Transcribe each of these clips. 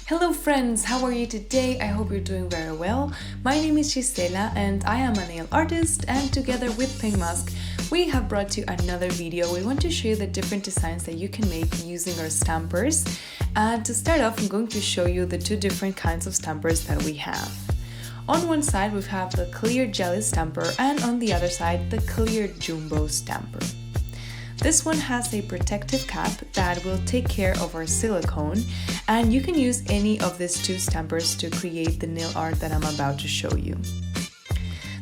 Hello friends, how are you today? I hope you're doing very well. My name is Gisela and I am a nail artist, and together with Pink Mask, we have brought you another video. We want to show you the different designs that you can make using our stampers. And to start off, I'm going to show you the two different kinds of stampers that we have. On one side, we have the clear jelly stamper, and on the other side, the clear jumbo stamper. This one has a protective cap that will take care of our silicone, and you can use any of these two stampers to create the nail art that I'm about to show you.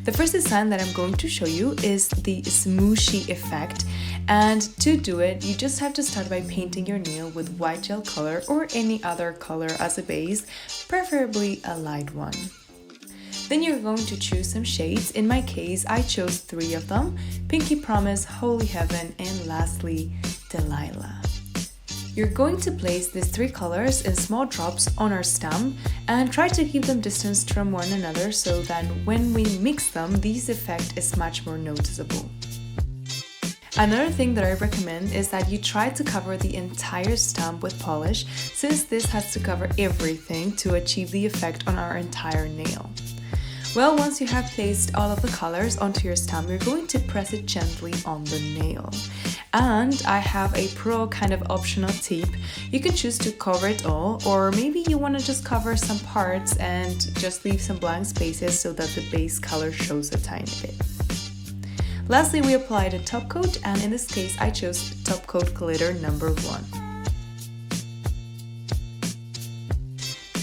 The first design that I'm going to show you is the smooshy effect, and to do it, you just have to start by painting your nail with white gel color or any other color as a base, preferably a light one. Then you're going to choose some shades. In my case, I chose 3 of them: Pinky Promise, Holy Heaven, and lastly, Delilah. You're going to place these 3 colors in small drops on our stamp and try to keep them distanced from one another so that when we mix them, this effect is much more noticeable. Another thing that I recommend is that you try to cover the entire stamp with polish, since this has to cover everything to achieve the effect on our entire nail. Well, once you have placed all of the colors onto your stamp, you're going to press it gently on the nail. And I have a pro kind of optional tip. You can choose to cover it all, or maybe you want to just cover some parts and just leave some blank spaces so that the base color shows a tiny bit. Lastly, we applied a top coat, and in this case I chose Top Coat Glitter number 1.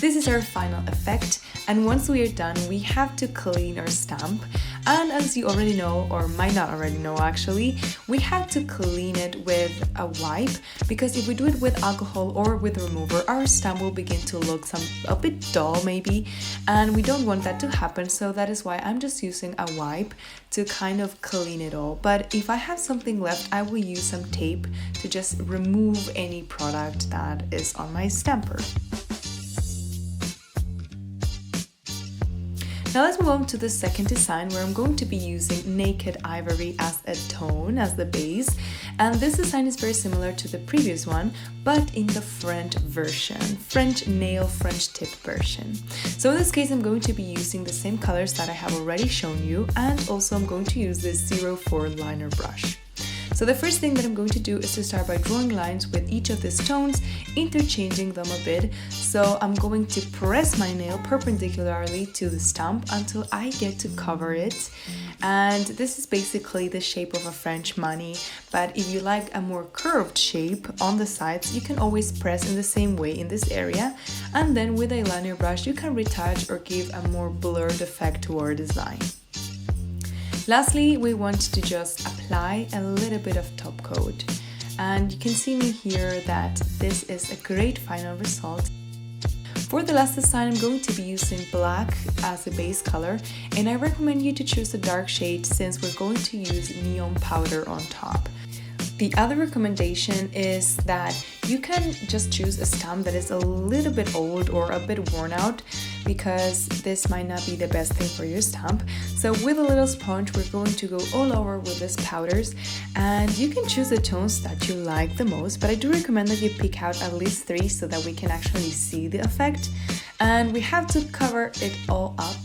This is our final effect, and once we are done, we have to clean our stamp. And as you already know, or might not already know actually, we have to clean it with a wipe, because if we do it with alcohol or with remover, our stamp will begin to look a bit dull maybe, and we don't want that to happen, so that is why I'm just using a wipe to kind of clean it all. But if I have something left, I will use some tape to just remove any product that is on my stamper. Now let's move on to the second design, where I'm going to be using Naked Ivory as a tone, as the base. And this design is very similar to the previous one, but in the French version, French nail French tip version. So in this case, I'm going to be using the same colors that I have already shown you, and also I'm going to use this 04 liner brush. So the first thing that I'm going to do is to start by drawing lines with each of these tones, interchanging them a bit. So I'm going to press my nail perpendicularly to the stamp until I get to cover it. And this is basically the shape of a French money, but if you like a more curved shape on the sides, you can always press in the same way in this area, and then with a liner brush you can retouch or give a more blurred effect to our design. Lastly, we want to just apply a little bit of top coat, and you can see me here that this is a great final result. For the last design, I'm going to be using black as a base color, and I recommend you to choose a dark shade since we're going to use neon powder on top. The other recommendation is that you can just choose a stamp that is a little bit old or a bit worn out, because this might not be the best thing for your stamp. So with a little sponge, we're going to go all over with these powders, and you can choose the tones that you like the most, but I do recommend that you pick out at least 3 so that we can actually see the effect. And we have to cover it all up.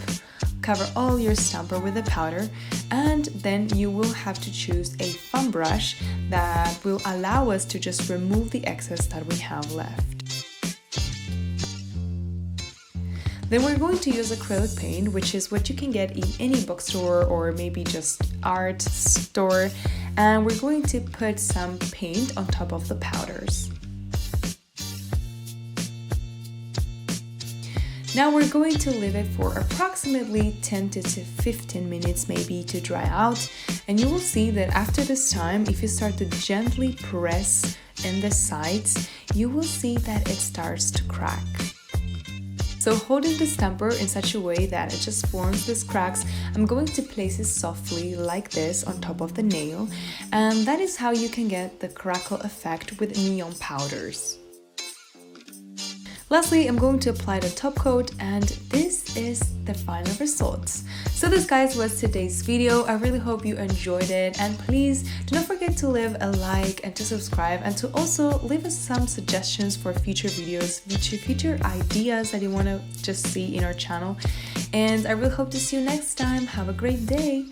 Cover all your stamper with the powder, and then you will have to choose a foam brush that will allow us to just remove the excess that we have left. Then we're going to use acrylic paint, which is what you can get in any bookstore or maybe just art store, and we're going to put some paint on top of the powders. Now we're going to leave it for approximately 10 to 15 minutes maybe to dry out, and you will see that after this time, if you start to gently press in the sides, you will see that it starts to crack. So holding the stamper in such a way that it just forms these cracks, I'm going to place it softly like this on top of the nail, and that is how you can get the crackle effect with neon powders. Lastly, I'm going to apply the top coat, and this is the final results. So this, guys, was today's video. I really hope you enjoyed it, and please do not forget to leave a like and to subscribe, and to also leave us some suggestions for future videos, future ideas that you want to just see in our channel. And I really hope to see you next time. Have a great day.